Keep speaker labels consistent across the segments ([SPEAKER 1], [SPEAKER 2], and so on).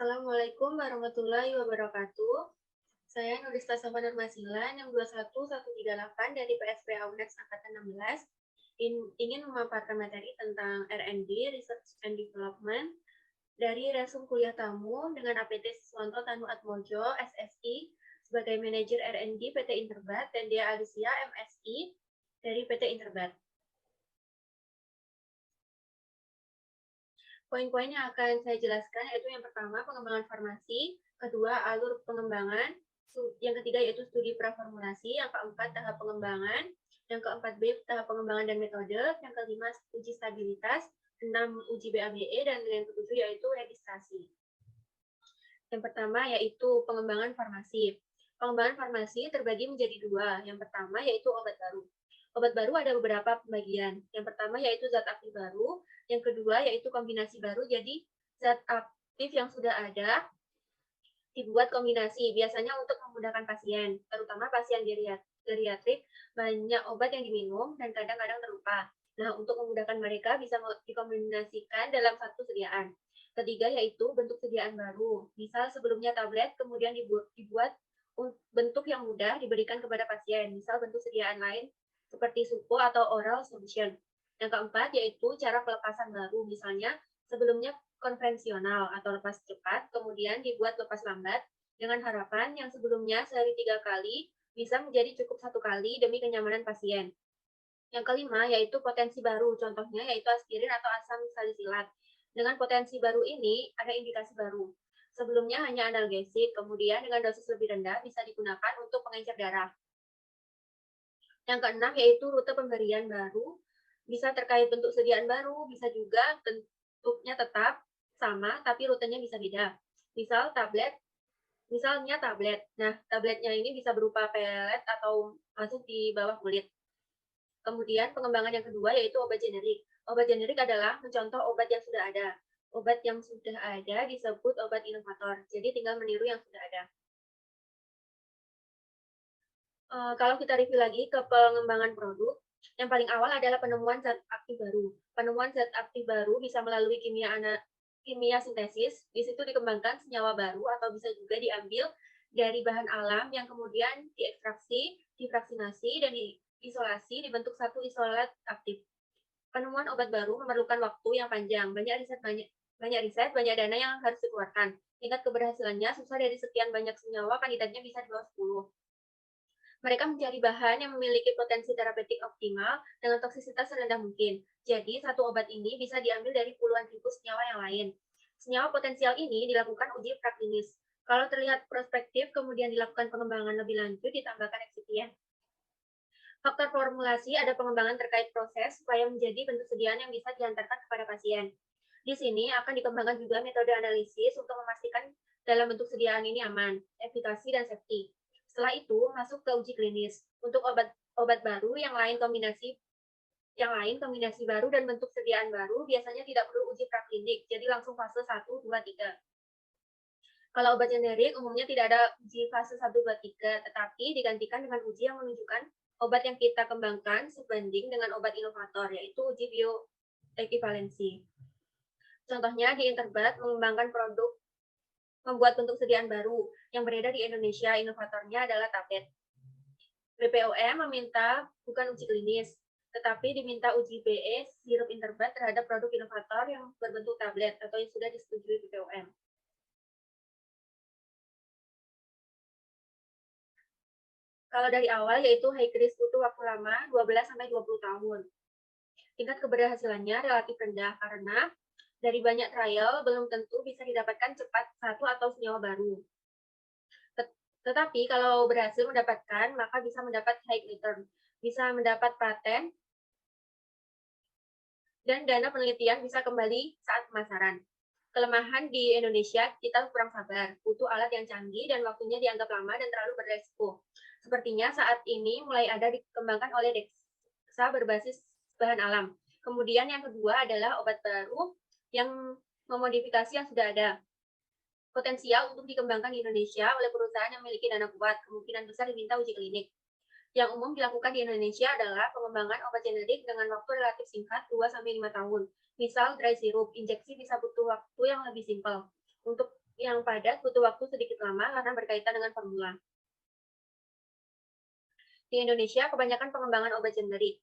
[SPEAKER 1] Assalamualaikum warahmatullahi wabarakatuh. Saya Nurista Safa Nurmasila, 621138 dari PSPA UNEX Angkatan 16, ingin memaparkan materi tentang R&D, Research and Development, dari resum kuliah tamu dengan APT Siswanto Tanu Atmojo, SSI, sebagai Manajer R&D PT Interbat, dan Dea Alicia, MSI, dari PT Interbat. Poin-poin yang akan saya jelaskan yaitu yang pertama pengembangan farmasi, kedua alur pengembangan, yang ketiga yaitu studi praformulasi, yang keempat tahap pengembangan, yang keempat B tahap pengembangan dan metode, yang kelima uji stabilitas, 6 uji BABE, dan yang ketujuh yaitu registrasi. Yang pertama yaitu pengembangan farmasi. Pengembangan farmasi terbagi menjadi dua. Yang pertama yaitu obat baru. Obat baru ada beberapa pembagian. Yang pertama yaitu zat aktif baru, yang kedua yaitu kombinasi baru. Jadi zat aktif yang sudah ada dibuat kombinasi, biasanya untuk memudahkan pasien, terutama pasien geriatrik, banyak obat yang diminum dan kadang-kadang terlupa. Nah, untuk memudahkan mereka bisa dikombinasikan dalam satu sediaan. Ketiga yaitu bentuk sediaan baru. Misal sebelumnya tablet, kemudian dibuat bentuk yang mudah diberikan kepada pasien. Misal bentuk sediaan lain seperti supo atau oral solution. Yang keempat yaitu cara pelepasan baru. Misalnya sebelumnya konvensional atau lepas cepat, kemudian dibuat lepas lambat dengan harapan yang sebelumnya sehari 3 kali bisa menjadi cukup 1 kali demi kenyamanan pasien. Yang kelima yaitu potensi baru, contohnya yaitu aspirin atau asam salisilat. Dengan potensi baru ini ada indikasi baru. Sebelumnya hanya analgesik, kemudian dengan dosis lebih rendah bisa digunakan untuk pengencer darah. Yang keenam yaitu rute pemberian baru, bisa terkait bentuk sediaan baru, bisa juga bentuknya tetap sama, tapi rutenya bisa beda. Misalnya tablet. Nah, tabletnya ini bisa berupa pelet atau masuk di bawah kulit. Kemudian pengembangan yang kedua yaitu obat generik. Obat generik adalah mencontoh obat yang sudah ada. Obat yang sudah ada disebut obat inovator. Jadi tinggal meniru yang sudah ada. Kalau kita review lagi ke pengembangan produk, yang paling awal adalah penemuan zat aktif baru. Penemuan zat aktif baru bisa melalui kimia sintesis. Di situ dikembangkan senyawa baru atau bisa juga diambil dari bahan alam yang kemudian diekstraksi, difraksinasi, dan diisolasi dibentuk satu isolat aktif. Penemuan obat baru memerlukan waktu yang panjang. Banyak riset, banyak dana yang harus dikeluarkan. Tingkat keberhasilannya susah dari sekian banyak senyawa, kandidatnya bisa di bawah 10. Mereka mencari bahan yang memiliki potensi terapeutik optimal dengan toksisitas serendah mungkin. Jadi, satu obat ini bisa diambil dari puluhan ribu senyawa yang lain. Senyawa potensial ini dilakukan uji praklinis. Kalau terlihat prospektif, kemudian dilakukan pengembangan lebih lanjut, ditambahkan eksipien. Faktor formulasi ada pengembangan terkait proses supaya menjadi bentuk sediaan yang bisa diantarkan kepada pasien. Di sini akan dikembangkan juga metode analisis untuk memastikan dalam bentuk sediaan ini aman, efikasi, dan safety. Setelah itu masuk ke uji klinis. Untuk obat baru yang lain kombinasi baru dan bentuk sediaan baru biasanya tidak perlu uji praklinik, jadi langsung fase 1, 2, 3. Kalau obat generik umumnya tidak ada uji fase 1, 2, 3, tetapi digantikan dengan uji yang menunjukkan obat yang kita kembangkan sebanding dengan obat inovator, yaitu uji bioekivalensi. Contohnya di Interbat mengembangkan produk membuat bentuk sediaan baru yang beredar di Indonesia. Inovatornya adalah tablet. BPOM meminta bukan uji klinis, tetapi diminta uji BE sirup Interbat terhadap produk inovator yang berbentuk tablet atau yang sudah disetujui BPOM. Kalau dari awal yaitu high risk butuh waktu lama 12-20 tahun. Tingkat keberhasilannya relatif rendah karena dari banyak trial belum tentu bisa didapatkan cepat satu atau senyawa baru. Tetapi kalau berhasil mendapatkan, maka bisa mendapat high return, bisa mendapat paten, dan dana penelitian bisa kembali saat pemasaran. Kelemahan di Indonesia, kita kurang sabar, butuh alat yang canggih dan waktunya dianggap lama dan terlalu beresiko. Sepertinya saat ini mulai ada dikembangkan oleh Dexa berbasis bahan alam. Kemudian yang kedua adalah obat baru yang memodifikasi yang sudah ada. Potensial untuk dikembangkan di Indonesia oleh perusahaan yang memiliki dana kuat, kemungkinan besar diminta uji klinik. Yang umum dilakukan di Indonesia adalah pengembangan obat generik dengan waktu relatif singkat 2-5 tahun. Misal dry syrup, injeksi bisa butuh waktu yang lebih simpel. Untuk yang padat butuh waktu sedikit lama karena berkaitan dengan formula. Di Indonesia, kebanyakan pengembangan obat generik.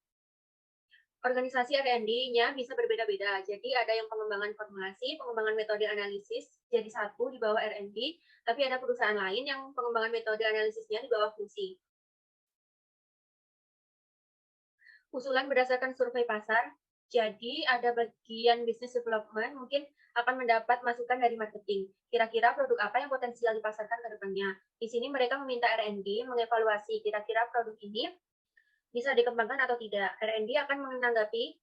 [SPEAKER 1] Organisasi R&D-nya bisa berbeda-beda. Jadi ada yang pengembangan formulasi, pengembangan metode analisis jadi satu di bawah R&D, tapi ada perusahaan lain yang pengembangan metode analisisnya di bawah fungsi. Usulan berdasarkan survei pasar, jadi ada bagian business development mungkin akan mendapat masukan dari marketing. Kira-kira produk apa yang potensial dipasarkan ke depannya. Di sini mereka meminta R&D mengevaluasi kira-kira produk ini bisa dikembangkan atau tidak. R&D akan menanggapi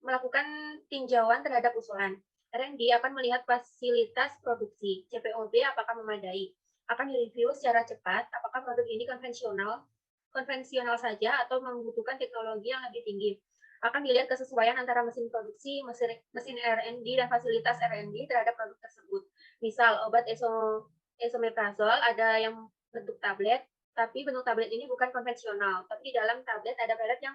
[SPEAKER 1] melakukan tinjauan terhadap usulan. R&D akan melihat fasilitas produksi, CPOB apakah memadai, akan direview secara cepat apakah produk ini konvensional saja atau membutuhkan teknologi yang lebih tinggi. Akan dilihat kesesuaian antara mesin produksi, mesin R&D, dan fasilitas R&D terhadap produk tersebut. Misal, obat esomeprazole ada yang bentuk tablet, tapi bentuk tablet ini bukan konvensional, tapi di dalam tablet ada pelet yang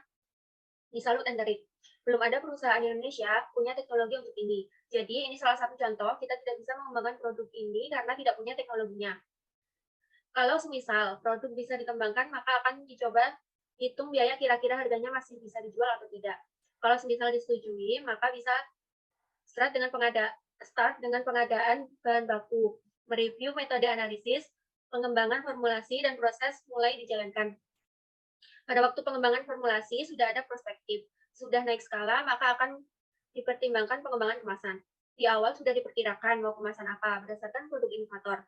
[SPEAKER 1] disalut enterik. Belum ada perusahaan di Indonesia punya teknologi untuk ini. Jadi ini salah satu contoh kita tidak bisa mengembangkan produk ini karena tidak punya teknologinya. Kalau semisal produk bisa dikembangkan, maka akan dicoba hitung biaya kira-kira harganya masih bisa dijual atau tidak. Kalau semisal disetujui, maka bisa start dengan pengadaan bahan baku, mereview metode analisis, pengembangan formulasi, dan proses mulai dijalankan. Pada waktu pengembangan formulasi sudah ada perspektif, sudah naik skala, maka akan dipertimbangkan pengembangan kemasan. Di awal sudah diperkirakan mau kemasan apa berdasarkan produk inovator.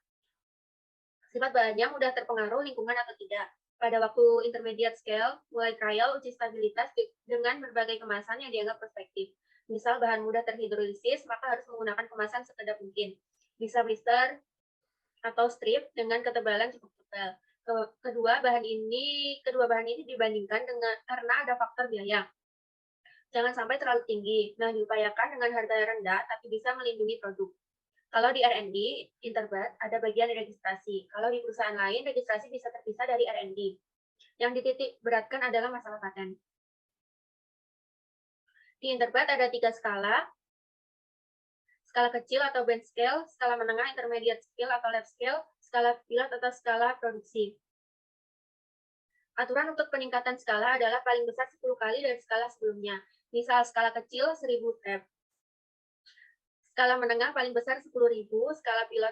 [SPEAKER 1] Sifat bahannya mudah terpengaruh lingkungan atau tidak. Pada waktu intermediate scale, mulai trial uji stabilitas dengan berbagai kemasan yang dianggap perspektif. Misal bahan mudah terhidrolisis, maka harus menggunakan kemasan sekedap mungkin. Bisa blister atau strip dengan ketebalan cukup tebal. Kedua bahan ini dibandingkan dengan karena ada faktor biaya. Jangan sampai terlalu tinggi. Nah, diupayakan dengan harga yang rendah tapi bisa melindungi produk. Kalau di R&D, Interbird ada bagian registrasi. Kalau di perusahaan lain, registrasi bisa terpisah dari R&D. Yang dititik beratkan adalah masalah paten. Di Interbird ada 3 skala. Skala kecil atau bench scale, skala menengah intermediate scale atau lab scale, skala pilot atau skala produksi. Aturan untuk peningkatan skala adalah paling besar 10 kali dari skala sebelumnya. Misal skala kecil 1000 tab. Skala menengah paling besar 10.000, skala pilot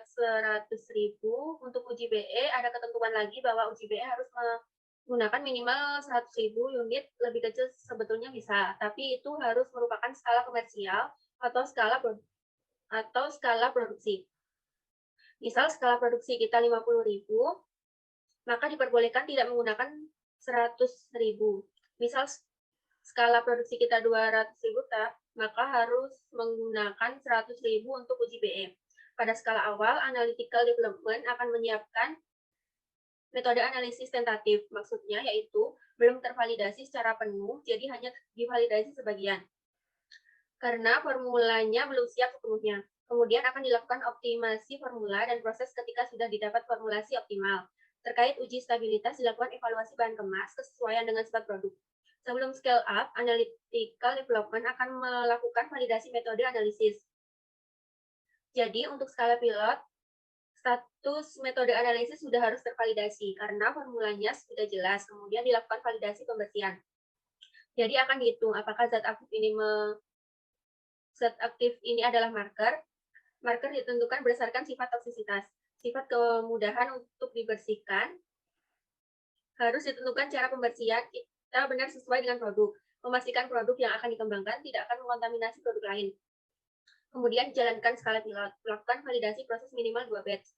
[SPEAKER 1] 100.000. Untuk uji BE ada ketentuan lagi bahwa uji BE harus menggunakan minimal 100.000 unit, lebih kecil sebetulnya bisa, tapi itu harus merupakan skala komersial atau skala produksi. Misal skala produksi kita 50.000, maka diperbolehkan tidak menggunakan 100.000. Misal skala produksi kita 200.000 tab, maka harus menggunakan 100.000 untuk uji BE. Pada skala awal, analytical development akan menyiapkan metode analisis tentatif, maksudnya yaitu belum tervalidasi secara penuh, jadi hanya divalidasi sebagian. Karena formulanya belum siap sepenuhnya. Kemudian akan dilakukan optimasi formula dan proses ketika sudah didapat formulasi optimal. Terkait uji stabilitas, dilakukan evaluasi bahan kemas kesesuaian dengan sifat produk. Sebelum scale up, analytical development akan melakukan validasi metode analisis. Jadi, untuk skala pilot, status metode analisis sudah harus tervalidasi karena formulanya sudah jelas. Kemudian dilakukan validasi pembersihan. Jadi akan dihitung apakah zat aktif ini adalah marker. Marker ditentukan berdasarkan sifat toksisitas. Sifat kemudahan untuk dibersihkan harus ditentukan cara pembersihan kita benar sesuai dengan produk. Memastikan produk yang akan dikembangkan tidak akan mengontaminasi produk lain. Kemudian jalankan skala pilot. Lakukan validasi proses minimal 2 batch.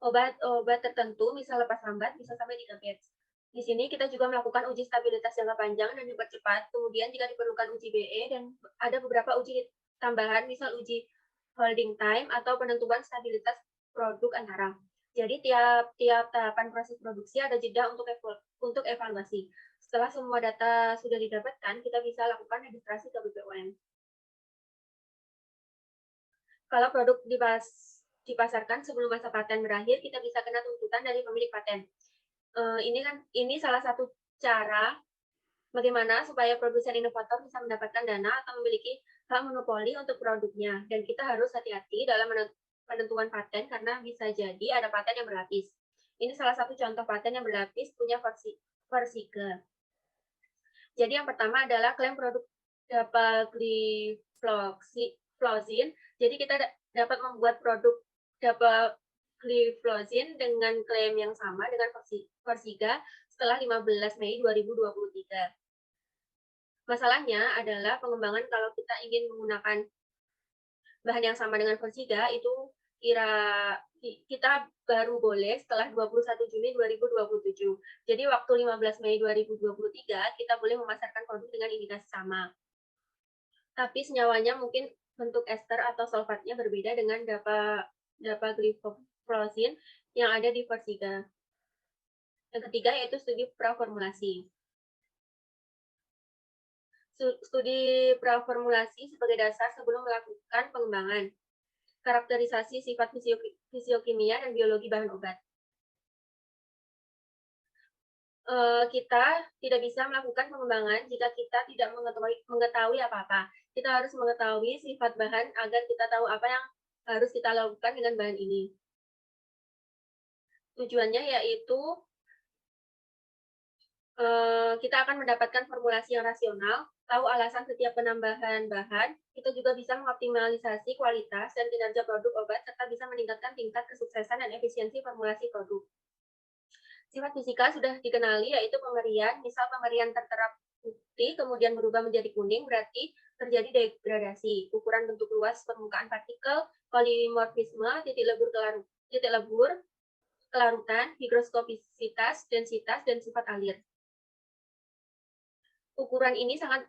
[SPEAKER 1] Obat tertentu, misal lepas lambat, bisa sampai 3 batch. Di sini kita juga melakukan uji stabilitas jangka panjang dan dipercepat. Kemudian jika diperlukan uji BE dan ada beberapa uji tambahan, misal uji holding time atau penentuan stabilitas produk antara. Jadi tiap tahapan proses produksi ada jeda untuk evaluasi. Setelah semua data sudah didapatkan, kita bisa lakukan registrasi ke BPOM. Kalau produk dipasarkan sebelum masa paten berakhir, kita bisa kena tuntutan dari pemilik paten. Ini salah satu cara bagaimana supaya produsen inovator bisa mendapatkan dana atau memiliki hak monopoli untuk produknya. Dan kita harus hati-hati dalam penentuan paten karena bisa jadi ada paten yang berlapis. Ini salah satu contoh paten yang berlapis punya Versiga. Jadi yang pertama adalah klaim produk dapagliflozin. Jadi kita dapat membuat produk dapagliflozin dengan klaim yang sama dengan Versiga setelah 15 Mei 2023. Masalahnya adalah pengembangan kalau kita ingin menggunakan bahan yang sama dengan Versiga itu kita baru boleh setelah 21 Juni 2027. Jadi waktu 15 Mei 2023 kita boleh memasarkan produk dengan indikasi sama. Tapi senyawanya mungkin bentuk ester atau sulfatnya berbeda dengan dapagliflozin yang ada di Versiga. Yang ketiga yaitu studi praformulasi. Studi praformulasi sebagai dasar sebelum melakukan pengembangan, karakterisasi sifat fisiokimia dan biologi bahan obat. Kita tidak bisa melakukan pengembangan jika kita tidak mengetahui apa-apa. Kita harus mengetahui sifat bahan agar kita tahu apa yang harus kita lakukan dengan bahan ini. Tujuannya yaitu kita akan mendapatkan formulasi yang rasional, tahu alasan setiap penambahan bahan, kita juga bisa mengoptimalisasi kualitas dan kinerja produk obat, serta bisa meningkatkan tingkat kesuksesan dan efisiensi formulasi produk. Sifat fisika sudah dikenali, yaitu pengerian. Misal pengerian tertera putih, kemudian berubah menjadi kuning, berarti terjadi degradasi. Ukuran bentuk luas permukaan partikel, polimorfisme, titik lebur, kelarutan, higroskopisitas, densitas, dan sifat alir. Ukuran ini sangat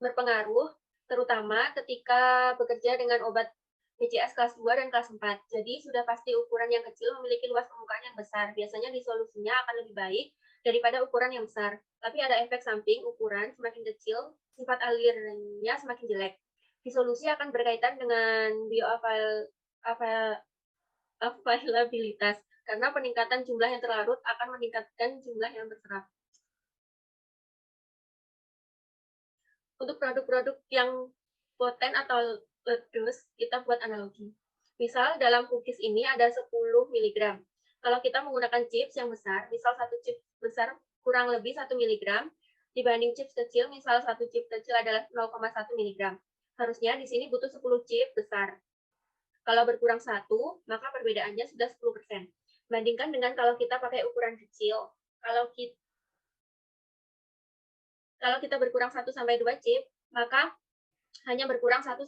[SPEAKER 1] berpengaruh, terutama ketika bekerja dengan obat BCS kelas 2 dan kelas 4. Jadi sudah pasti ukuran yang kecil memiliki luas permukaan yang besar. Biasanya disolusinya akan lebih baik daripada ukuran yang besar. Tapi ada efek samping, ukuran semakin kecil, sifat alirnya semakin jelek. Disolusi akan berkaitan dengan bioavailabilitas, karena peningkatan jumlah yang terlarut akan meningkatkan jumlah yang terserap. Untuk produk-produk yang poten atau ledos, kita buat analogi. Misal dalam cookies ini ada 10 mg. Kalau kita menggunakan chips yang besar, misal satu chips besar kurang lebih 1 mg, dibanding chips kecil, misal satu chips kecil adalah 0,1 mg. Harusnya di sini butuh 10 chips besar. Kalau berkurang 1, maka perbedaannya sudah 10%. Bandingkan dengan kalau kita pakai ukuran kecil. Kalau kita berkurang 1-2 chip, maka hanya berkurang 1-2%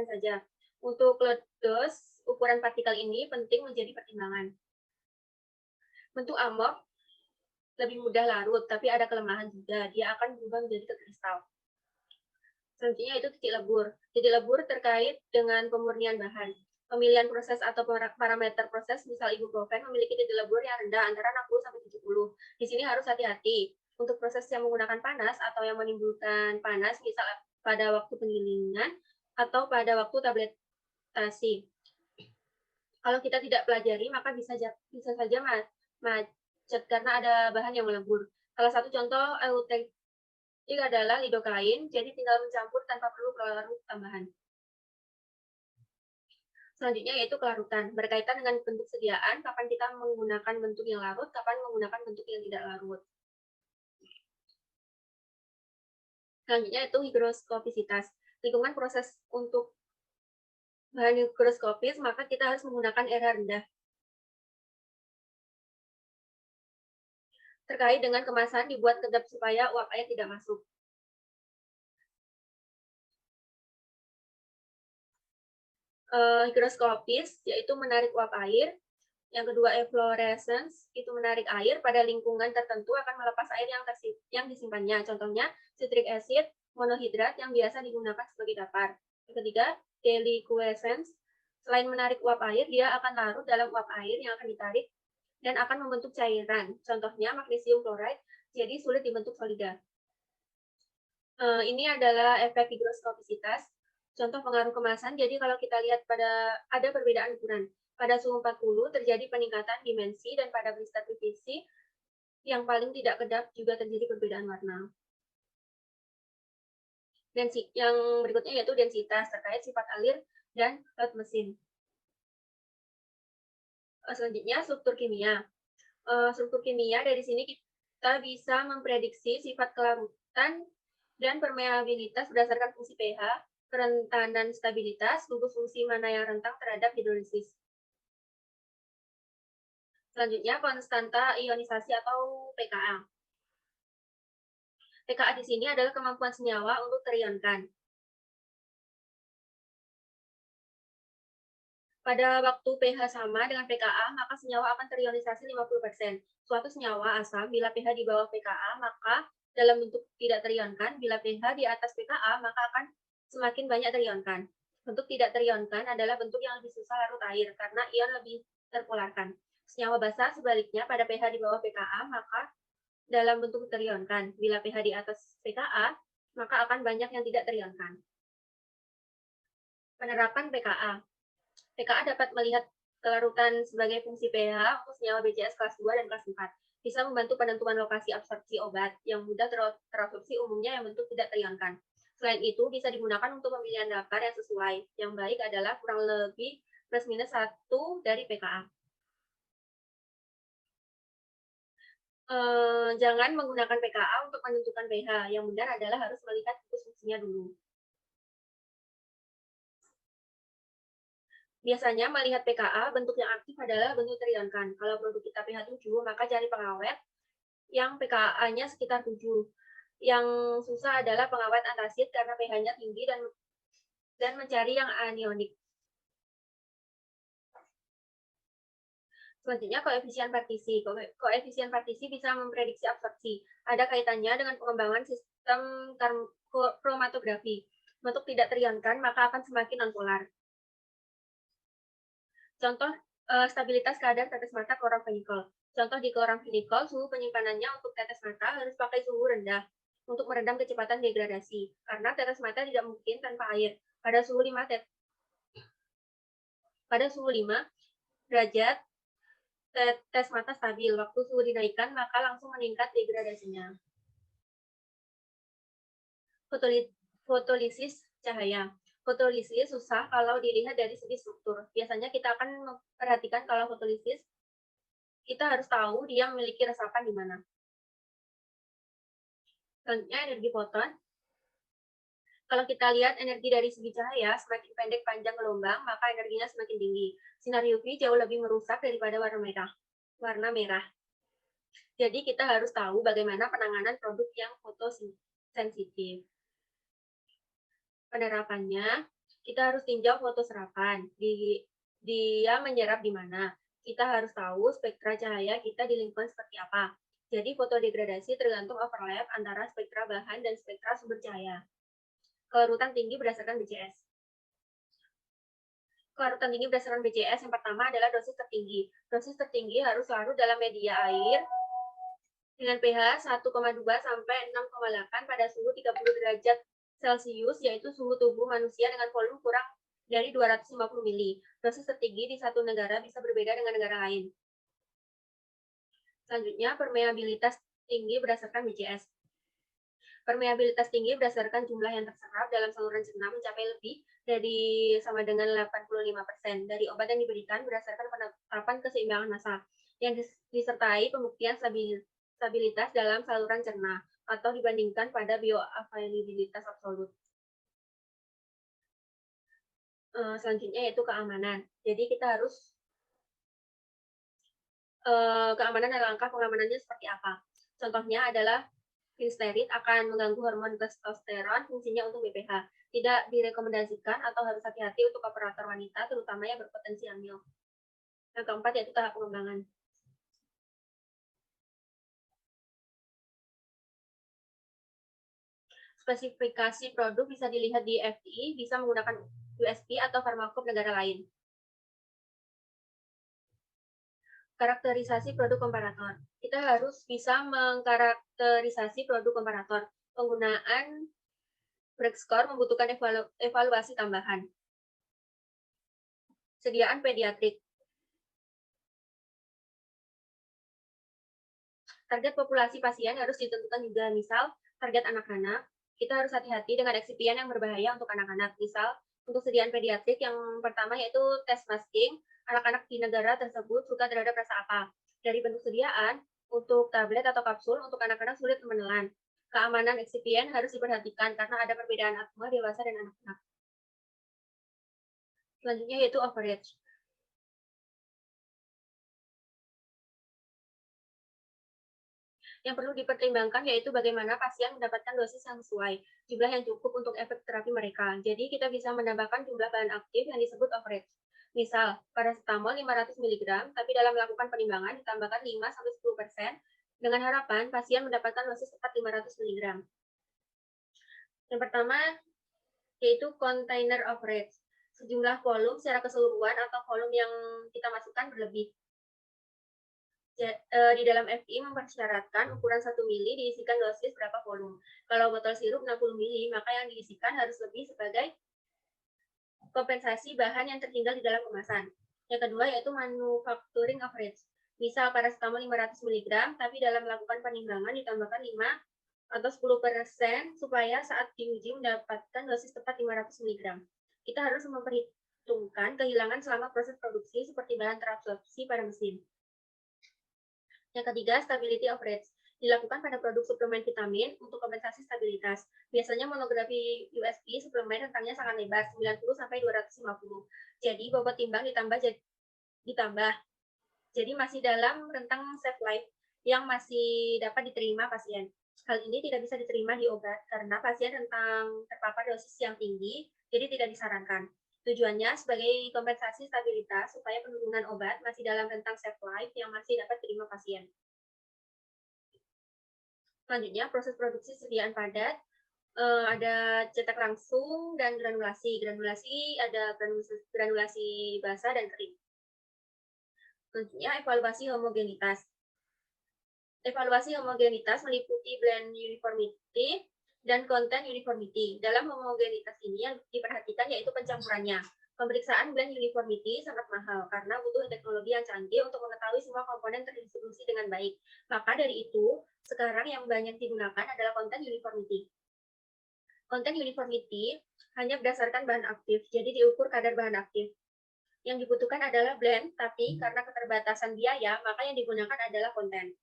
[SPEAKER 1] saja. Untuk ledos, ukuran partikel ini penting menjadi pertimbangan. Bentuk amorf lebih mudah larut, tapi ada kelemahan juga. Dia akan berubah menjadi ke kristal. Selanjutnya itu titik lebur. Titik lebur terkait dengan pemurnian bahan. Pemilihan proses atau parameter proses, misal ibuprofen, memiliki titik lebur yang rendah antara 60-70. Di sini harus hati-hati. Untuk proses yang menggunakan panas atau yang menimbulkan panas, misal pada waktu penggilingan atau pada waktu tabletasi. Kalau kita tidak pelajari, maka bisa saja macet karena ada bahan yang melebur. Salah satu contoh euterik adalah lidokain, jadi tinggal mencampur tanpa perlu pelarut tambahan. Selanjutnya yaitu kelarutan, berkaitan dengan bentuk sediaan, kapan kita menggunakan bentuk yang larut, kapan menggunakan bentuk yang tidak larut. Selanjutnya itu higroskopisitas. Lingkungan proses untuk bahan higroskopis, maka kita harus menggunakan RH rendah. Terkait dengan kemasan dibuat kedap supaya uap air tidak masuk. Higroskopis, yaitu menarik uap air. Yang kedua, efflorescence, itu menarik air pada lingkungan tertentu akan melepas air yang disimpannya. Contohnya, citric acid, monohidrat yang biasa digunakan sebagai dapar. Yang ketiga, deliquescence, selain menarik uap air, dia akan larut dalam uap air yang akan ditarik dan akan membentuk cairan. Contohnya, magnesium chloride, jadi sulit dibentuk solida. Ini adalah efek higroskopisitas. Contoh pengaruh kemasan, jadi kalau kita lihat ada perbedaan ukuran. Pada suhu 40 terjadi peningkatan dimensi dan pada blister PVC yang paling tidak kedap juga terjadi perbedaan warna. Yang berikutnya yaitu densitas terkait sifat alir dan lot mesin. Selanjutnya struktur kimia. Struktur kimia dari sini kita bisa memprediksi sifat kelarutan dan permeabilitas berdasarkan fungsi pH, kerentanan stabilitas, gugus fungsi mana yang rentan terhadap hidrolisis. Selanjutnya konstanta ionisasi atau pKa. pKa di sini adalah kemampuan senyawa untuk terionkan. Pada waktu pH sama dengan pKa, maka senyawa akan terionisasi 50%. Suatu senyawa asam bila pH di bawah pKa, maka dalam bentuk tidak terionkan. Bila pH di atas pKa, maka akan semakin banyak terionkan. Bentuk tidak terionkan adalah bentuk yang lebih susah larut air karena ion lebih terpolarkan. Senyawa basa sebaliknya pada pH di bawah pKa, maka dalam bentuk terionkan. Bila pH di atas pKa, maka akan banyak yang tidak terionkan. Penerapan pKa. pKa dapat melihat kelarutan sebagai fungsi pH untuk senyawa BCS kelas 2 dan kelas 4. Bisa membantu penentuan lokasi absorpsi obat yang mudah terabsorpsi umumnya yang bentuk tidak terionkan. Selain itu, bisa digunakan untuk pemilihan daftar yang sesuai. Yang baik adalah kurang lebih plus minus 1 dari pKa. Jangan menggunakan pKa untuk menentukan pH. Yang benar adalah harus melihat fungsinya dulu. Biasanya melihat pKa, bentuk yang aktif adalah bentuk terionkan. Kalau produk kita pH 7, maka cari pengawet yang pKa-nya sekitar 7. Yang susah adalah pengawet antasid karena pH-nya tinggi dan mencari yang anionik. Selanjutnya, koefisien partisi. Koefisien partisi bisa memprediksi absorpsi. Ada kaitannya dengan pengembangan sistem kromatografi. Bentuk tidak terionkan, maka akan semakin nonpolar. Contoh stabilitas kadar tetes mata kloramfenikol. Contoh di kloramfenikol, suhu penyimpanannya untuk tetes mata harus pakai suhu rendah untuk meredam kecepatan degradasi. Karena tetes mata tidak mungkin tanpa air. Pada suhu 5 derajat, tetes mata stabil. Waktu suhu dinaikkan, maka langsung meningkat degradasinya. Fotolisis cahaya. Fotolisis susah kalau dilihat dari segi struktur. Biasanya kita akan memperhatikan kalau fotolisis, kita harus tahu dia memiliki resapan di mana. Selanjutnya, energi foton. Kalau kita lihat energi dari segi cahaya, semakin pendek panjang gelombang, maka energinya semakin tinggi. Sinar UV jauh lebih merusak daripada warna merah. Jadi kita harus tahu bagaimana penanganan produk yang fotosensitif. Penerapannya, kita harus tinjau foto serapan. Dia menyerap di mana. Kita harus tahu spektra cahaya kita di lingkungan seperti apa. Jadi fotodegradasi tergantung overlap antara spektra bahan dan spektra sumber cahaya. Kelarutan tinggi berdasarkan BCS. Kelarutan tinggi berdasarkan BCS yang pertama adalah dosis tertinggi. Dosis tertinggi harus larut dalam media air dengan pH 1,2 sampai 6,8 pada suhu 30 derajat Celcius, yaitu suhu tubuh manusia dengan volume kurang dari 250 mili. Dosis tertinggi di satu negara bisa berbeda dengan negara lain. Selanjutnya, permeabilitas tinggi berdasarkan BCS. Permeabilitas tinggi berdasarkan jumlah yang terserap dalam saluran cerna mencapai lebih dari sama dengan 85% dari obat yang diberikan berdasarkan penetapan keseimbangan massa yang disertai pembuktian stabilitas dalam saluran cerna atau dibandingkan pada bioavailabilitas absolut. Selanjutnya yaitu keamanan. Jadi kita harus keamanan dan langkah pengamanannya seperti apa. Contohnya adalah Finsterid akan mengganggu hormon testosteron, fungsinya untuk BPH. Tidak direkomendasikan atau harus hati-hati untuk operator wanita, terutama yang berpotensi hamil. Yang keempat yaitu tahap pengembangan. Spesifikasi produk bisa dilihat di FDI, bisa menggunakan USP atau farmakop negara lain. Karakterisasi produk komparator. Kita harus bisa mengkarakterisasi produk komparator. Penggunaan break score membutuhkan evaluasi tambahan. Sediaan pediatrik. Target populasi pasien harus ditentukan juga. Misal, target anak-anak, kita harus hati-hati dengan eksipien yang berbahaya untuk anak-anak. Misal, untuk sediaan pediatrik yang pertama yaitu tes masking, anak-anak di negara tersebut suka terhadap rasa apa. Dari bentuk sediaan, untuk tablet atau kapsul, untuk anak-anak sulit menelan. Keamanan eksipien harus diperhatikan karena ada perbedaan asma dewasa dan anak-anak. Selanjutnya yaitu overage. Yang perlu dipertimbangkan yaitu bagaimana pasien mendapatkan dosis yang sesuai, jumlah yang cukup untuk efek terapi mereka. Jadi kita bisa menambahkan jumlah bahan aktif yang disebut overage. Misal, paracetamol 500 mg, tapi dalam melakukan penimbangan ditambahkan 5-10% dengan harapan pasien mendapatkan dosis tepat 500 mg. Yang pertama yaitu container overage. Sejumlah volume secara keseluruhan atau volume yang kita masukkan berlebih. Di dalam FI mempersyaratkan ukuran 1 mili diisikan dosis berapa volume. Kalau botol sirup 60 mili, maka yang diisikan harus lebih sebagai kompensasi bahan yang tertinggal di dalam kemasan. Yang kedua yaitu manufacturing average. Misal paracetamol 500 mg, tapi dalam melakukan penimbangan ditambahkan 5 atau 10% supaya saat diuji mendapatkan dosis tepat 500 mg. Kita harus memperhitungkan kehilangan selama proses produksi seperti bahan terabsorpsi pada mesin. Yang ketiga, stability of rates. Dilakukan pada produk suplemen vitamin untuk kompensasi stabilitas. Biasanya monografi USP suplemen rentangnya sangat lebar, 90-250. Jadi bobot timbang ditambah. Jadi masih dalam rentang safe life yang masih dapat diterima pasien. Hal ini tidak bisa diterima di obat karena pasien rentang terpapar dosis yang tinggi, jadi tidak disarankan. Tujuannya sebagai kompensasi stabilitas supaya penurunan obat masih dalam rentang safe life yang masih dapat diterima pasien. Selanjutnya, proses produksi sediaan padat. Ada cetak langsung dan granulasi. Granulasi ada granulasi basah dan kering. Selanjutnya, evaluasi homogenitas. Evaluasi homogenitas meliputi blend uniformity dan content uniformity. Dalam homogenitas ini yang diperhatikan yaitu pencampurannya. Pemeriksaan blend uniformity sangat mahal karena butuh teknologi yang canggih untuk mengetahui semua komponen terdistribusi dengan baik. Maka dari itu, sekarang yang banyak digunakan adalah content uniformity. Content uniformity hanya berdasarkan bahan aktif, jadi diukur kadar bahan aktif. Yang dibutuhkan adalah blend, tapi karena keterbatasan biaya, maka yang digunakan adalah konten.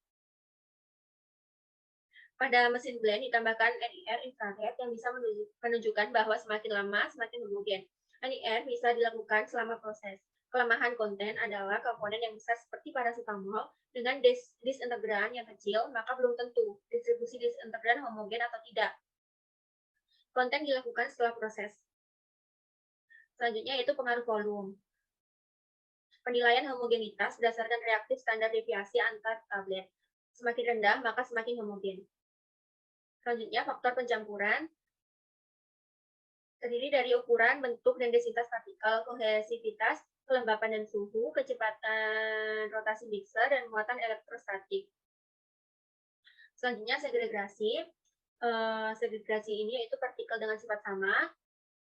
[SPEAKER 1] Pada mesin blend ditambahkan NIR infrared yang bisa menunjukkan bahwa semakin lama semakin homogen. NIR bisa dilakukan selama proses. Kelemahan konten adalah komponen yang besar seperti paracetamol dengan disintegran yang kecil, maka belum tentu distribusi disintegran homogen atau tidak. Konten dilakukan setelah proses. Selanjutnya yaitu pengaruh volume. Penilaian homogenitas berdasarkan reaktif standar deviasi antar tablet. Semakin rendah, maka semakin homogen. Selanjutnya, faktor pencampuran terdiri dari ukuran, bentuk, dan densitas partikel, kohesivitas, kelembapan dan suhu, kecepatan rotasi mixer, dan muatan elektrostatik. Selanjutnya, segregasi. Segregasi ini yaitu partikel dengan sifat sama,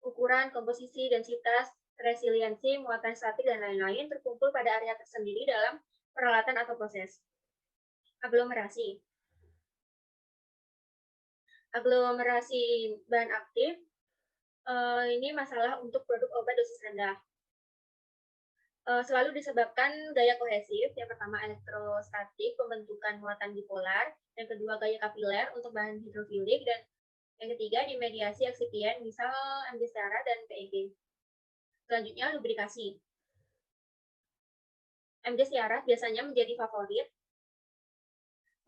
[SPEAKER 1] ukuran, komposisi, densitas, resiliensi, muatan statik, dan lain-lain terkumpul pada area tersendiri dalam peralatan atau proses. Aglomerasi. Aglomerasi bahan aktif ini masalah untuk produk obat dosis rendah. Selalu disebabkan gaya kohesif, yang pertama elektrostatik, pembentukan muatan bipolar, yang kedua gaya kapiler untuk bahan hidrofilik, dan yang ketiga dimediasi eksipien, misal MDCR dan PEG. Selanjutnya lubrikasi. MDCR biasanya menjadi favorit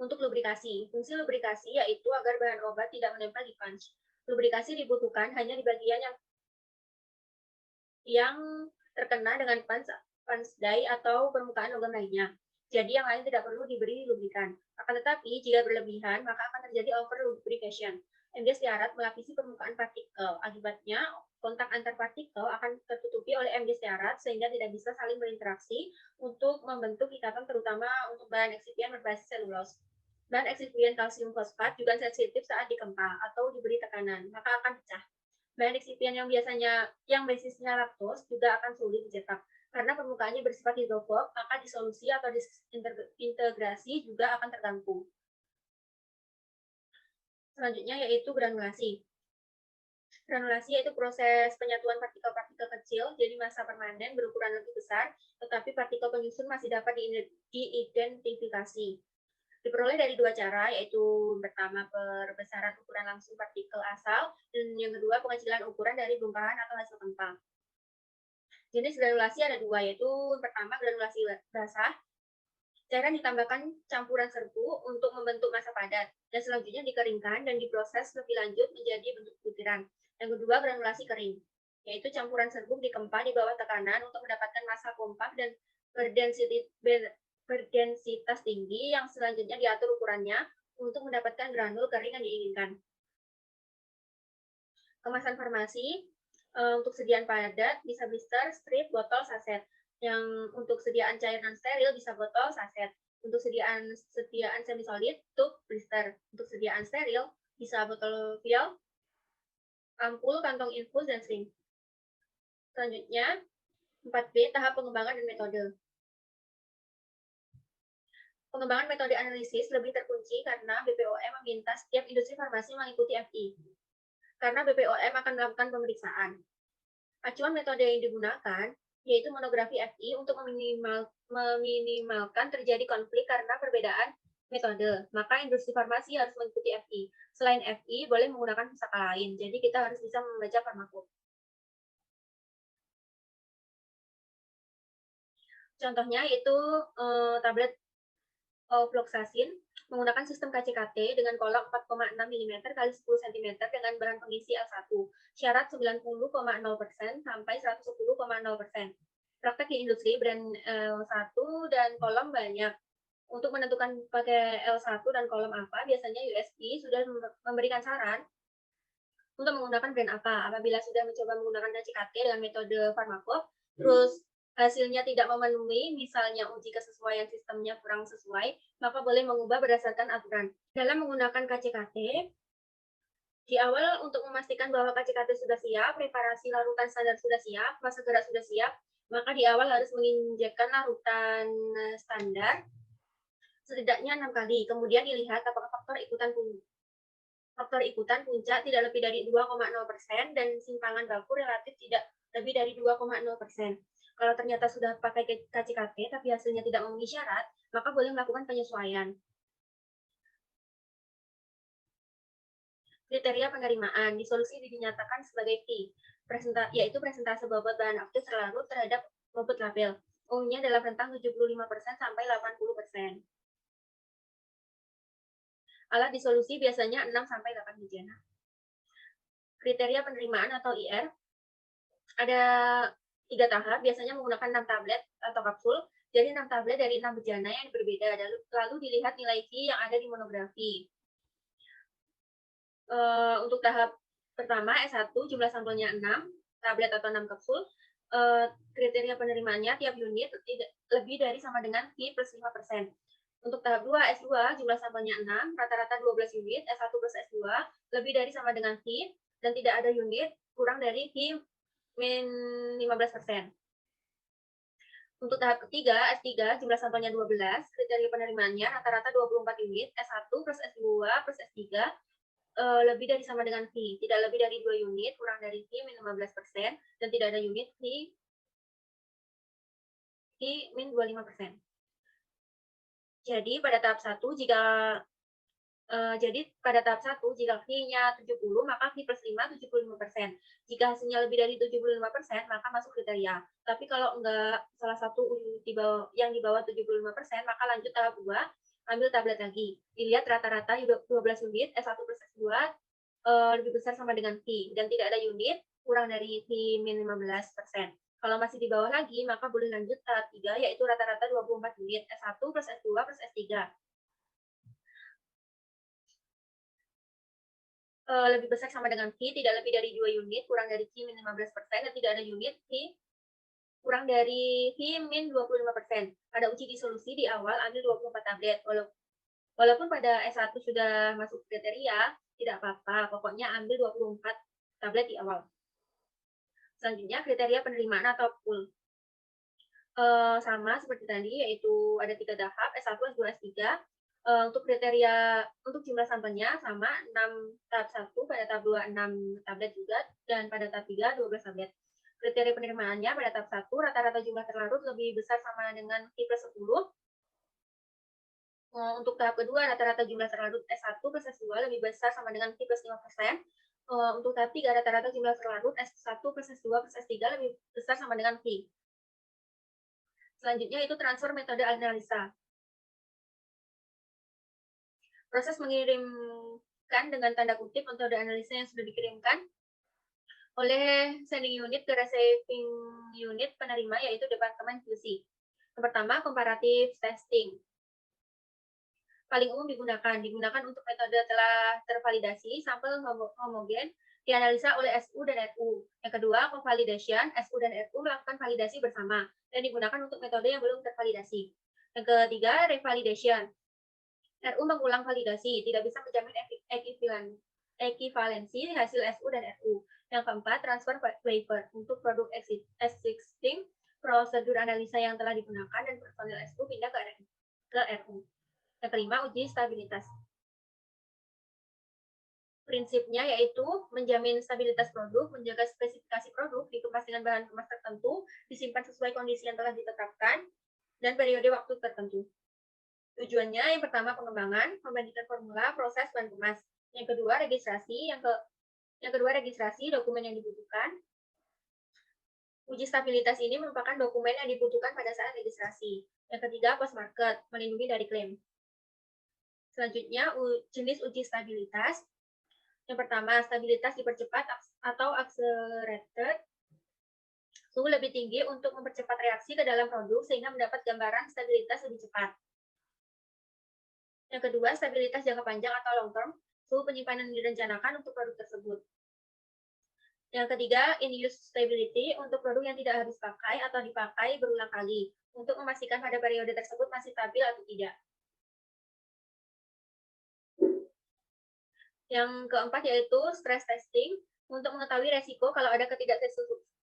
[SPEAKER 1] untuk lubrikasi. Fungsi lubrikasi yaitu agar bahan obat tidak menempel di punch. Lubrikasi dibutuhkan hanya di bagian yang terkena dengan punch dye atau permukaan logam lainnya. Jadi yang lain tidak perlu diberi lubrikan. Akan tetapi jika berlebihan maka akan terjadi over lubrication. MD syarat melapisi permukaan partikel. Akibatnya kontak antar partikel akan tertutupi oleh MD syarat sehingga tidak bisa saling berinteraksi untuk membentuk ikatan, terutama untuk bahan eksipien berbasis selulose. Bahan eksipien kalsium fosfat juga sensitif saat dikempa atau diberi tekanan, maka akan pecah. Bahan eksipien yang basisnya laktos juga akan sulit dicetak karena permukaannya bersifat hidrofob, maka disolusi atau disintegrasi juga akan terganggu. Selanjutnya yaitu granulasi. Granulasi yaitu proses penyatuan partikel-partikel kecil jadi massa permanen berukuran lebih besar, tetapi partikel penyusun masih dapat diidentifikasi. Diperoleh dari dua cara, yaitu pertama perbesaran ukuran langsung partikel asal, dan yang kedua pengecilan ukuran dari bongkahan atau hasil kempang. Jenis granulasi ada dua, yaitu pertama granulasi basah, cairan ditambahkan campuran serbu untuk membentuk massa padat, dan selanjutnya dikeringkan dan diproses lebih lanjut menjadi bentuk butiran. Yang kedua granulasi kering, yaitu campuran serbuk dikempa di bawah tekanan untuk mendapatkan massa kompak dan berdensitas tinggi yang selanjutnya diatur ukurannya untuk mendapatkan granul kering yang diinginkan. Kemasan farmasi untuk sediaan padat bisa blister, strip, botol, saset. Yang untuk sediaan cairan steril bisa botol, saset. Untuk sediaan semi-solid, tube, blister. Untuk sediaan steril bisa botol vial, ampul, kantong infus, dan sling. Selanjutnya, 4B, tahap pengembangan dan metode. Pengembangan metode analisis lebih terkunci karena BPOM meminta setiap industri farmasi mengikuti FI. Karena BPOM akan melakukan pemeriksaan. Acuan metode yang digunakan yaitu monografi FI untuk meminimalkan terjadi konflik karena perbedaan metode. Maka industri farmasi harus mengikuti FI. Selain FI, boleh menggunakan pusaka lain. Jadi kita harus bisa membaca farmakop. Contohnya yaitu tablet ofloxacin menggunakan sistem KCKT dengan kolom 4,6 mm x 10 cm dengan bahan pengisi L1. Syarat 90,0% sampai 110,0%. Praktek di industri brand L1 dan kolom banyak. Untuk menentukan pakai L1 dan kolom apa, biasanya USP sudah memberikan saran untuk menggunakan brand apa. Apabila sudah mencoba menggunakan KCKT dengan metode farmakop, terus hasilnya tidak memenuhi, misalnya uji kesesuaian sistemnya kurang sesuai, maka boleh mengubah berdasarkan aturan. Dalam menggunakan KCKT, di awal untuk memastikan bahwa KCKT sudah siap, preparasi larutan standar sudah siap, fase gerak sudah siap, maka di awal harus menginjekkan larutan standar setidaknya 6 kali. Kemudian dilihat apakah faktor ikutan puncak tidak lebih dari 2,0% dan simpangan baku relatif tidak lebih dari 2,0%. Kalau ternyata sudah pakai KCKT tapi hasilnya tidak memenuhi syarat, maka boleh melakukan penyesuaian. Kriteria penerimaan, disolusi dinyatakan sebagai P, yaitu presentase bobot bahan aktif terlarut terhadap bobot label. Umumnya dalam rentang 75% sampai 80%. Alat disolusi biasanya 6 sampai 8 bejana. Kriteria penerimaan atau IR ada 3 tahap, biasanya menggunakan 6 tablet atau kapsul. Jadi 6 tablet dari 6 bejana yang berbeda. Lalu dilihat nilai Q yang ada di monografi. Untuk tahap pertama S1 jumlah sampelnya 6 tablet atau 6 kapsul. Kriteria penerimaannya tiap unit lebih dari sama dengan Q plus 5%. Untuk tahap 2 S2 jumlah sampelnya 6, rata-rata 12 unit, S1 plus S2 lebih dari sama dengan Q dan tidak ada unit kurang dari Q min 15%. Untuk tahap ketiga S3 jumlah sampelnya 12, kriteria penerimaannya rata-rata 24 unit, S1 plus S2 plus S3 lebih dari sama dengan Q, tidak lebih dari 2 unit kurang dari Q min 15% dan tidak ada unit Q min 25%. Jadi pada tahap 1 jika Q-nya 70, maka Q plus 5 75%. Jika hasilnya lebih dari 75%, maka masuk kriteria. Tapi kalau enggak salah satu yang di bawah 75%, maka lanjut tahap 2, ambil tablet lagi. Dilihat rata-rata 12 unit, S1 plus S2 lebih besar sama dengan Q, dan tidak ada unit kurang dari Q min 15%. Kalau masih di bawah lagi, maka boleh lanjut tahap 3, yaitu rata-rata 24 unit, S1 plus S2 plus S3. Lebih besar sama dengan Q, tidak lebih dari 2 unit, kurang dari Q min 15%, dan tidak ada unit Q kurang dari Q min 25%. Pada uji disolusi di awal, ambil 24 tablet. Walaupun pada S1 sudah masuk kriteria, tidak apa-apa, pokoknya ambil 24 tablet di awal. Selanjutnya kriteria penerimaan atau pool. Sama seperti tadi, yaitu ada 3 tahap, S1, S2, S3. Untuk kriteria untuk jumlah sampelnya sama 6 tahap 1, pada tahap 2 6 tablet juga, dan pada tahap 3 12 tablet. Kriteria penerimaannya pada tahap 1 rata-rata jumlah terlarut lebih besar sama dengan Q+10. Untuk tahap kedua rata-rata jumlah terlarut S1 plus S2 lebih besar sama dengan Q+5%. Untuk tahap 3 rata-rata jumlah terlarut S1 plus S2 plus S3 lebih besar sama dengan Q. Selanjutnya itu transfer metode analisa. Proses mengirimkan dengan tanda kutip metode analisa yang sudah dikirimkan oleh sending unit ke receiving unit penerima, yaitu Departemen QC. Yang pertama, comparative testing. Paling umum digunakan untuk metode telah tervalidasi, sampel homogen dianalisa oleh SU dan RU. Yang kedua, convalidation, SU dan RU melakukan validasi bersama dan digunakan untuk metode yang belum tervalidasi. Yang ketiga, revalidation. RU mengulang validasi, tidak bisa menjamin ekivalensi hasil SU dan RU. Yang keempat, transfer waiver untuk produk existing, prosedur analisa yang telah digunakan dan personil SU pindah ke RU. Yang kelima, uji stabilitas. Prinsipnya yaitu menjamin stabilitas produk, menjaga spesifikasi produk, dikemas dengan bahan kemas tertentu, disimpan sesuai kondisi yang telah ditetapkan, dan periode waktu tertentu. Tujuannya yang pertama pengembangan, membandingkan formula, proses, bahan kemas. Yang kedua registrasi, yang kedua registrasi dokumen yang dibutuhkan. Uji stabilitas ini merupakan dokumen yang dibutuhkan pada saat registrasi. Yang ketiga post market, melindungi dari klaim. Selanjutnya jenis uji stabilitas. Yang pertama stabilitas dipercepat atau accelerated. Suhu lebih tinggi untuk mempercepat reaksi ke dalam produk sehingga mendapat gambaran stabilitas lebih cepat. Yang kedua, stabilitas jangka panjang atau long term, suhu penyimpanan direncanakan untuk produk tersebut. Yang ketiga, in-use stability, untuk produk yang tidak habis pakai atau dipakai berulang kali, untuk memastikan pada periode tersebut masih stabil atau tidak. Yang keempat yaitu stress testing, untuk mengetahui resiko kalau ada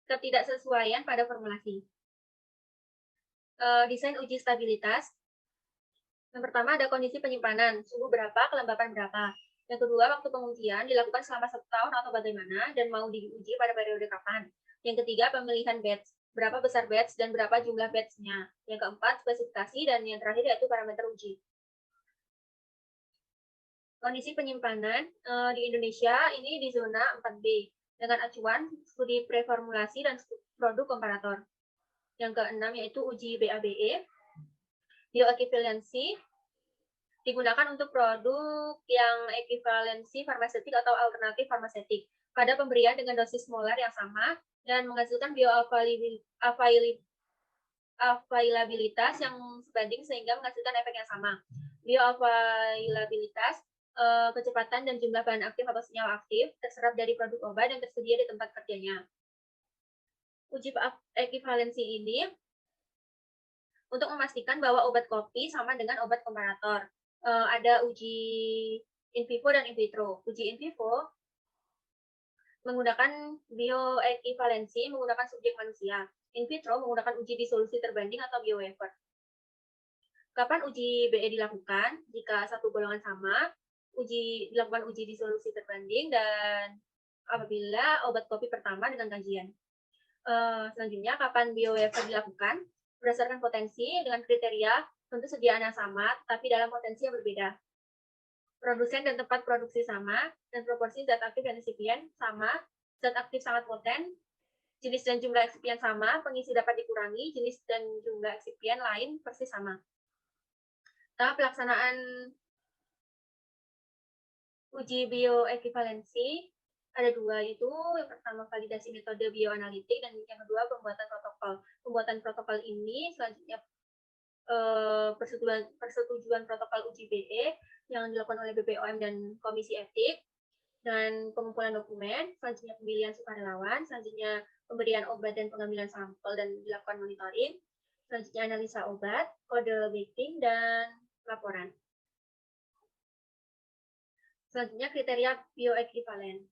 [SPEAKER 1] ketidaksesuaian pada formulasi. Desain uji stabilitas. Yang pertama ada kondisi penyimpanan, suhu berapa, kelembapan berapa. Yang kedua, waktu pengujian dilakukan selama 1 tahun atau bagaimana dan mau diuji pada periode kapan. Yang ketiga, pemilihan batch, berapa besar batch dan berapa jumlah batch-nya. Yang keempat, spesifikasi, dan yang terakhir yaitu parameter uji. Kondisi penyimpanan di Indonesia ini di zona 4B dengan acuan studi preformulasi dan produk komparator. Yang keenam yaitu uji BABE, bioequivalency, digunakan untuk produk yang ekivalensi farmasetik atau alternatif farmasetik pada pemberian dengan dosis molar yang sama dan menghasilkan bioavailabilitas yang sebanding sehingga menghasilkan efek yang sama. Bioavailabilitas, kecepatan dan jumlah bahan aktif atau senyawa aktif terserap dari produk obat yang tersedia di tempat kerjanya. Uji ekivalensi ini untuk memastikan bahwa obat kopi sama dengan obat komparator. Ada uji in vivo dan in vitro. Uji in vivo menggunakan bioekivalensi menggunakan subjek manusia. In vitro menggunakan uji disolusi terbanding atau biowafer. Kapan uji BE dilakukan? Jika satu golongan sama, dilakukan uji disolusi terbanding dan apabila obat kopi pertama dengan kajian. Selanjutnya, kapan biowafer dilakukan? Berdasarkan potensi dengan kriteria tentu sediaan yang sama, tapi dalam potensi yang berbeda. Produsen dan tempat produksi sama, dan proporsi zat aktif dan eksipien sama, zat aktif sangat poten, jenis dan jumlah eksipien sama, pengisi dapat dikurangi, jenis dan jumlah eksipien lain persis sama. Tahap pelaksanaan uji bioekivalensi ada 2, yaitu yang pertama validasi metode bioanalitik dan yang kedua pembuatan protokol. Pembuatan protokol ini selanjutnya persetujuan protokol uji BE yang dilakukan oleh BPOM dan Komisi Etik, dan pengumpulan dokumen, selanjutnya pemilihan sukarelawan, selanjutnya pemberian obat dan pengambilan sampel dan dilakukan monitoring, selanjutnya analisa obat, kode baking, dan laporan. Selanjutnya kriteria bioekivalen.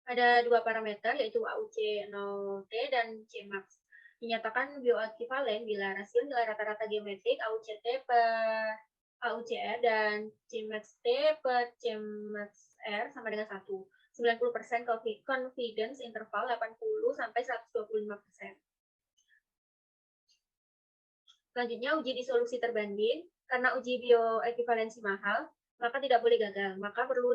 [SPEAKER 1] Ada 2 parameter yaitu AUC 0T dan Cmax. Dinyatakan bioekivalen bila rasio nilai rata-rata geometrik AUCT per AUCR dan Cmax T per Cmax R sama dengan 1. 90% confidence interval 80 sampai 125%. Selanjutnya uji disolusi terbanding. Karena uji bioekivalensi mahal, maka tidak boleh gagal. Maka perlu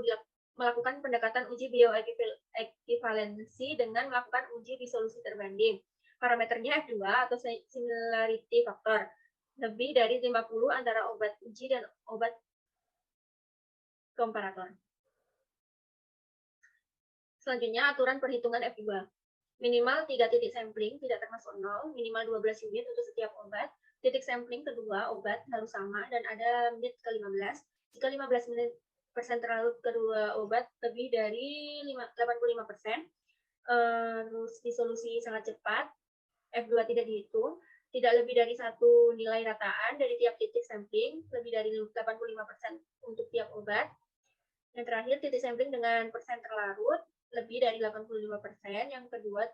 [SPEAKER 1] melakukan pendekatan uji bioekivalensi dengan melakukan uji disolusi terbanding. Parameternya F2 atau similarity factor. Lebih dari 50 antara obat uji dan obat komparator. Selanjutnya aturan perhitungan F2. Minimal 3 titik sampling tidak termasuk 0, minimal 12 unit untuk setiap obat. Titik sampling kedua obat harus sama dan ada menit ke-15. Jika 15 menit persen terlalu kedua obat lebih dari 85%, terus disolusi sangat cepat, F2 tidak dihitung, tidak lebih dari satu nilai rataan dari tiap titik sampling, lebih dari 85% untuk tiap obat. Yang terakhir, titik sampling dengan persen terlarut, lebih dari 85%, yang kedua,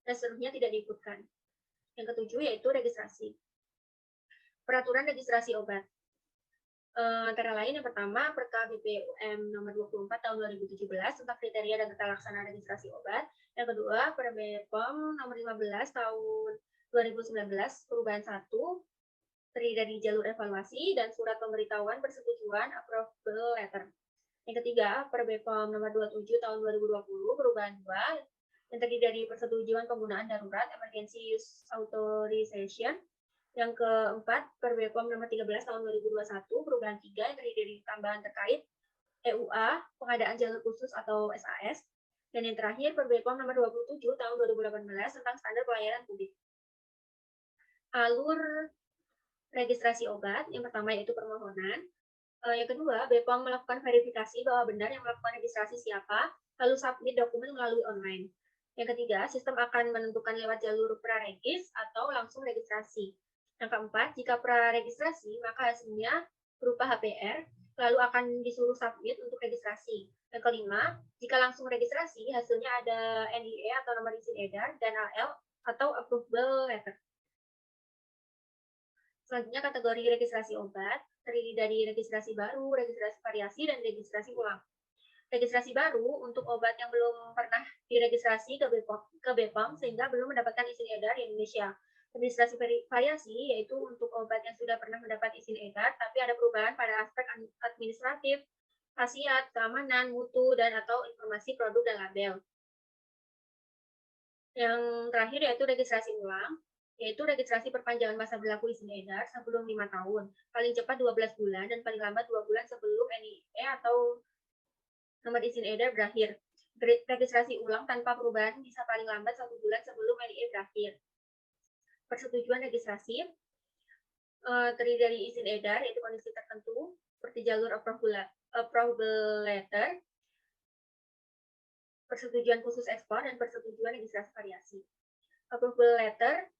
[SPEAKER 1] dan seterusnya tidak diikutkan. Yang ketujuh yaitu registrasi. Peraturan registrasi obat. Antara lain yang pertama Perka BPOM nomor 24 tahun 2017 tentang kriteria dan tata laksana registrasi obat. Yang kedua Perka BPOM nomor 15 tahun 2019 perubahan 1 terdiri dari jalur evaluasi dan surat pemberitahuan persetujuan approval letter. Yang ketiga Perka BPOM nomor 27 tahun 2020 perubahan 2 yang terdiri dari persetujuan penggunaan darurat emergency use authorization. Yang keempat, Per BPOM nomor 13 tahun 2021, perubahan 3 yang terdiri dari tambahan terkait EUA, pengadaan jalur khusus atau SAS. Dan yang terakhir, Per BPOM nomor 27 tahun 2018 tentang standar pelayanan publik. Alur registrasi obat, yang pertama yaitu permohonan. Yang kedua, BPOM melakukan verifikasi bahwa benar yang melakukan registrasi siapa, lalu submit dokumen melalui online. Yang ketiga, sistem akan menentukan lewat jalur praregis atau langsung registrasi. Yang keempat, jika praregistrasi, maka hasilnya berupa HPR, lalu akan disuruh submit untuk registrasi. Yang kelima, jika langsung registrasi, hasilnya ada NIE atau nomor izin edar, dan AL atau approval letter. Selanjutnya, kategori registrasi obat, terdiri dari registrasi baru, registrasi variasi, dan registrasi ulang. Registrasi baru untuk obat yang belum pernah diregistrasi ke BPOM sehingga belum mendapatkan izin edar di Indonesia. Registrasi variasi yaitu untuk obat yang sudah pernah mendapat izin edar tapi ada perubahan pada aspek administratif, khasiat, keamanan, mutu, dan atau informasi produk dan label. Yang terakhir yaitu registrasi ulang, yaitu registrasi perpanjangan masa berlaku izin edar sebelum 5 tahun, paling cepat 12 bulan dan paling lambat 2 bulan sebelum NIE atau nomor izin edar berakhir. Registrasi ulang tanpa perubahan bisa paling lambat 1 bulan sebelum NIE berakhir. Persetujuan registrasi terdiri dari izin edar, yaitu kondisi tertentu, seperti jalur approval letter, persetujuan khusus ekspor, dan persetujuan registrasi variasi. Approval letter,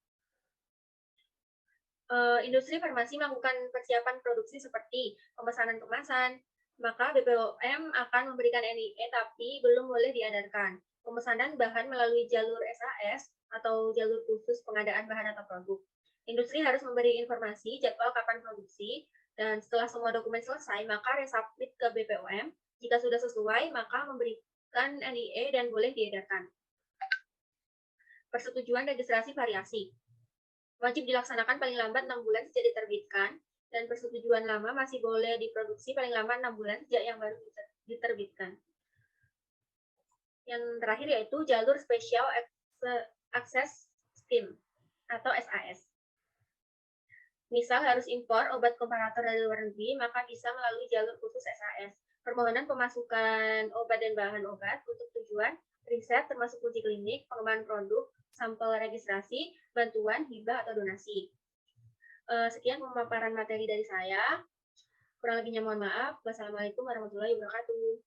[SPEAKER 1] industri farmasi melakukan persiapan produksi seperti pemesanan kemasan, maka BPOM akan memberikan NIE tapi belum boleh diedarkan. Pemesanan bahan melalui jalur SAS atau jalur khusus pengadaan bahan atau produk. Industri harus memberi informasi jadwal kapan produksi, dan setelah semua dokumen selesai, maka resubmit ke BPOM. Jika sudah sesuai, maka memberikan NIE dan boleh diedarkan. Persetujuan registrasi variasi. Wajib dilaksanakan paling lambat 6 bulan sejak diterbitkan, dan persetujuan lama masih boleh diproduksi paling lama 6 bulan sejak yang baru diterbitkan. Yang terakhir yaitu jalur Special Access Scheme atau SAS. Misal harus impor obat komparator dari luar negeri, maka bisa melalui jalur khusus SAS. Permohonan pemasukan obat dan bahan obat untuk tujuan riset termasuk uji klinik, pengembangan produk, sampel registrasi, bantuan, hibah, atau donasi. Sekian pemaparan materi dari saya. Kurang lebihnya mohon maaf. Wassalamualaikum warahmatullahi wabarakatuh.